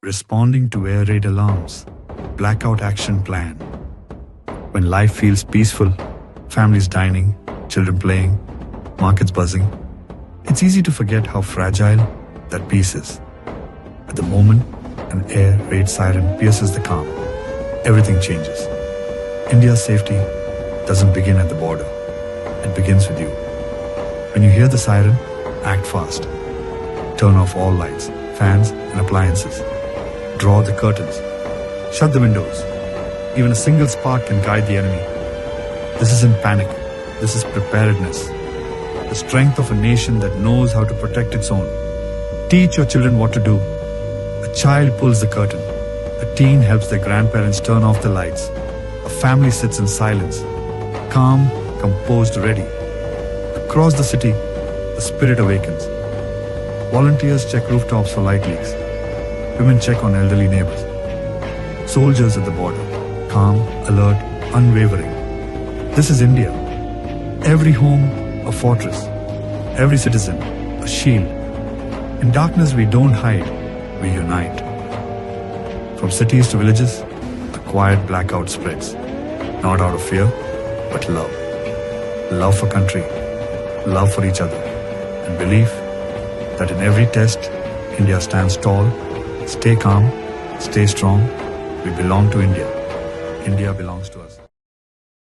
Responding to air raid alarms. Blackout action plan. When life feels peaceful, families dining, children playing, markets buzzing, it's easy to forget how fragile that peace is. At the moment an air raid siren pierces the calm, everything changes. India's safety doesn't begin at the border. It begins with you. When you hear the siren, act fast. Turn off all lights, fans and appliances. Draw the curtains. Shut the windows. Even a single spark can guide the enemy. This isn't panic. This is preparedness. The strength of a nation that knows how to protect its own. Teach your children what to do. A child pulls the curtain. A teen helps their grandparents turn off the lights. A family sits in silence, calm, composed, ready. Across the city, the spirit awakens. Volunteers check rooftops for light leaks. Women check on elderly neighbors. Soldiers at the border, calm, alert, unwavering. This is India. Every home, a fortress. Every citizen, a shield. In darkness we don't hide, we unite. From cities to villages, a quiet blackout spreads. Not out of fear, but love. Love for country, love for each other, and belief that in every test, India stands tall. Stay calm, stay strong. We belong to India. India belongs to us.